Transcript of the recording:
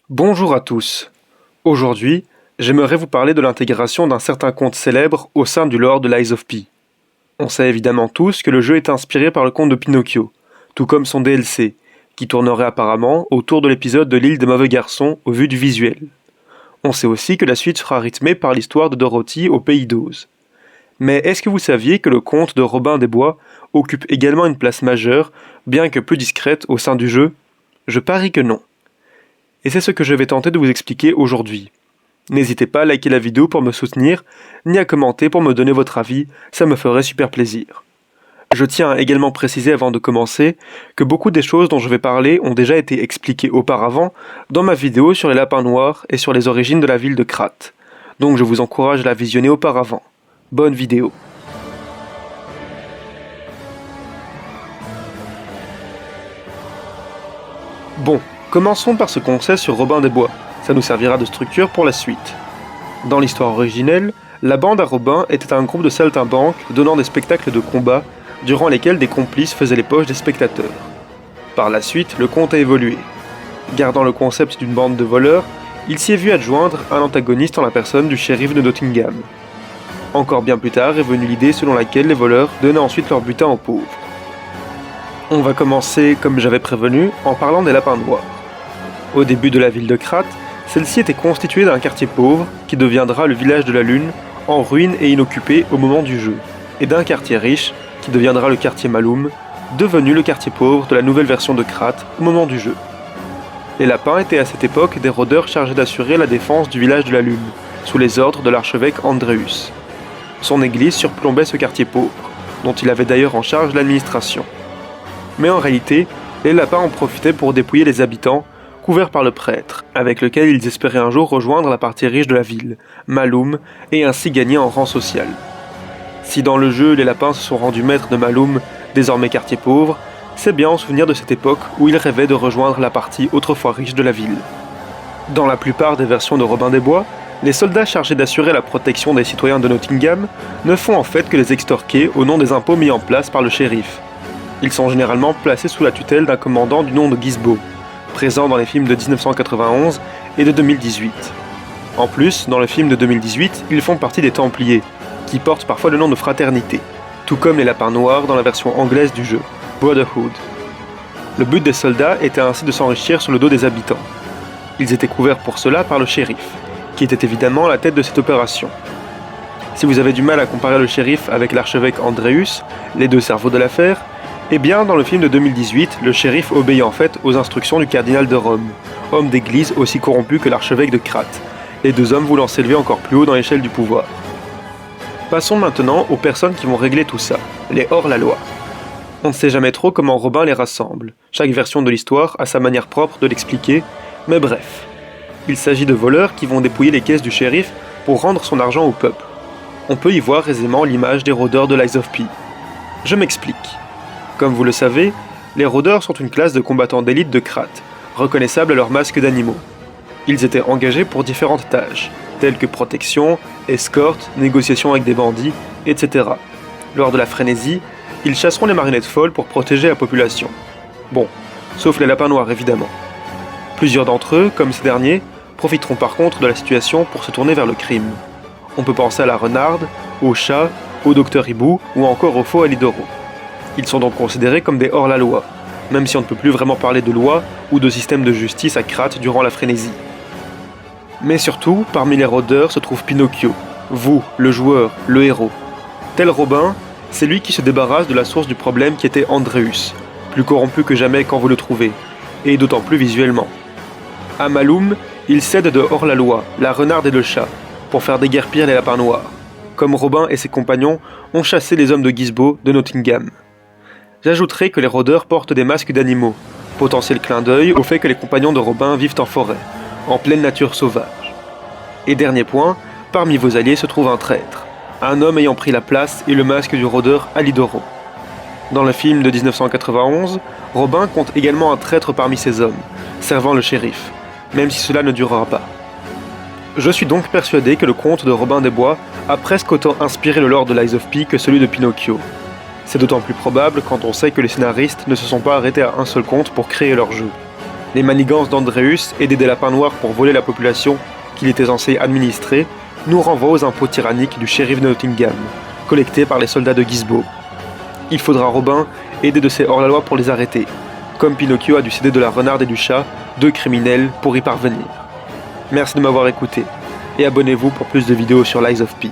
Bonjour à tous. Aujourd'hui, j'aimerais vous parler de l'intégration d'un certain conte célèbre au sein du lore de Lies of P. On sait évidemment tous que le jeu est inspiré par le conte de Pinocchio, tout comme son DLC, qui tournerait apparemment autour de l'épisode de l'île des mauvais garçons au vu du visuel. On sait aussi que la suite sera rythmée par l'histoire de Dorothy au pays d'Oz. Mais est-ce que vous saviez que le conte de Robin des Bois occupe également une place majeure, bien que peu discrète au sein du jeu? Je parie que non. Et c'est ce que je vais tenter de vous expliquer aujourd'hui. N'hésitez pas à liker la vidéo pour me soutenir, ni à commenter pour me donner votre avis, ça me ferait super plaisir. Je tiens à également préciser avant de commencer que beaucoup des choses dont je vais parler ont déjà été expliquées auparavant dans ma vidéo sur les lapins noirs et sur les origines de la ville de Krat. Donc je vous encourage à la visionner auparavant. Bonne vidéo. Bon, commençons par ce qu'on sait sur Robin des Bois, ça nous servira de structure pour la suite. Dans l'histoire originelle, la bande à Robin était un groupe de saltimbanques donnant des spectacles de combat, durant lesquels des complices faisaient les poches des spectateurs. Par la suite, le conte a évolué. Gardant le concept d'une bande de voleurs, il s'y est vu adjoindre un antagoniste en la personne du shérif de Nottingham. Encore bien plus tard est venue l'idée selon laquelle les voleurs donnaient ensuite leur butin aux pauvres. On va commencer, comme j'avais prévenu, en parlant des lapins noirs. Au début de la ville de Krat, celle-ci était constituée d'un quartier pauvre, qui deviendra le village de la Lune, en ruine et inoccupé au moment du jeu, et d'un quartier riche, qui deviendra le quartier Maloum, devenu le quartier pauvre de la nouvelle version de Krat au moment du jeu. Les lapins étaient à cette époque des rôdeurs chargés d'assurer la défense du village de la Lune, sous les ordres de l'archevêque Andreus. Son église surplombait ce quartier pauvre, dont il avait d'ailleurs en charge l'administration. Mais en réalité, les lapins en profitaient pour dépouiller les habitants, couverts par le prêtre, avec lequel ils espéraient un jour rejoindre la partie riche de la ville, Maloum, et ainsi gagner en rang social. Si dans le jeu les lapins se sont rendus maîtres de Maloum, désormais quartier pauvre, c'est bien en souvenir de cette époque où ils rêvaient de rejoindre la partie autrefois riche de la ville. Dans la plupart des versions de Robin des Bois, les soldats chargés d'assurer la protection des citoyens de Nottingham ne font en fait que les extorquer au nom des impôts mis en place par le shérif. Ils sont généralement placés sous la tutelle d'un commandant du nom de Gizbo, présent dans les films de 1991 et de 2018. En plus, dans le film de 2018, ils font partie des Templiers, qui portent parfois le nom de Fraternité, tout comme les lapins noirs dans la version anglaise du jeu, Brotherhood. Le but des soldats était ainsi de s'enrichir sur le dos des habitants. Ils étaient couverts pour cela par le shérif, qui était évidemment à la tête de cette opération. Si vous avez du mal à comparer le shérif avec l'archevêque Andreus, les deux cerveaux de l'affaire, eh bien, dans le film de 2018, le shérif obéit en fait aux instructions du cardinal de Rome, homme d'église aussi corrompu que l'archevêque de Krat, les deux hommes voulant s'élever encore plus haut dans l'échelle du pouvoir. Passons maintenant aux personnes qui vont régler tout ça, les hors-la-loi. On ne sait jamais trop comment Robin les rassemble, chaque version de l'histoire a sa manière propre de l'expliquer, mais bref. Il s'agit de voleurs qui vont dépouiller les caisses du shérif pour rendre son argent au peuple. On peut y voir aisément l'image des rôdeurs de Lies of P. Je m'explique. Comme vous le savez, les rôdeurs sont une classe de combattants d'élite de Krat, reconnaissables à leur masque d'animaux. Ils étaient engagés pour différentes tâches, telles que protection, escorte, négociation avec des bandits, etc. Lors de la frénésie, ils chasseront les marionnettes folles pour protéger la population. Bon, sauf les lapins noirs évidemment. Plusieurs d'entre eux, comme ces derniers, profiteront par contre de la situation pour se tourner vers le crime. On peut penser à la renarde, au chat, au docteur Hibou ou encore au faux Alidoro. Ils sont donc considérés comme des hors-la-loi, même si on ne peut plus vraiment parler de loi ou de système de justice à Krat durant la frénésie. Mais surtout, parmi les rôdeurs se trouve Pinocchio, vous, le joueur, le héros. Tel Robin, c'est lui qui se débarrasse de la source du problème qui était Andreus, plus corrompu que jamais quand vous le trouvez, et d'autant plus visuellement. À Maloum, il cède de hors-la-loi, la renarde et le chat, pour faire déguerpir les lapins noirs, comme Robin et ses compagnons ont chassé les hommes de Gizbo de Nottingham. J'ajouterai que les rôdeurs portent des masques d'animaux, potentiel clin d'œil au fait que les compagnons de Robin vivent en forêt, en pleine nature sauvage. Et dernier point, parmi vos alliés se trouve un traître, un homme ayant pris la place et le masque du rôdeur Alidoro. Dans le film de 1991, Robin compte également un traître parmi ses hommes, servant le shérif, même si cela ne durera pas. Je suis donc persuadé que le conte de Robin des Bois a presque autant inspiré le lore de Lies of P que celui de Pinocchio. C'est d'autant plus probable quand on sait que les scénaristes ne se sont pas arrêtés à un seul conte pour créer leur jeu. Les manigances d'Andreus, aidé des lapins noirs pour voler la population qu'il était censé administrer, nous renvoient aux impôts tyranniques du shérif de Nottingham, collectés par les soldats de Gizbo. Il faudra Robin aider de ses hors-la-loi pour les arrêter, comme Pinocchio a dû céder de la renarde et du chat, deux criminels, pour y parvenir. Merci de m'avoir écouté, et abonnez-vous pour plus de vidéos sur Lies of P.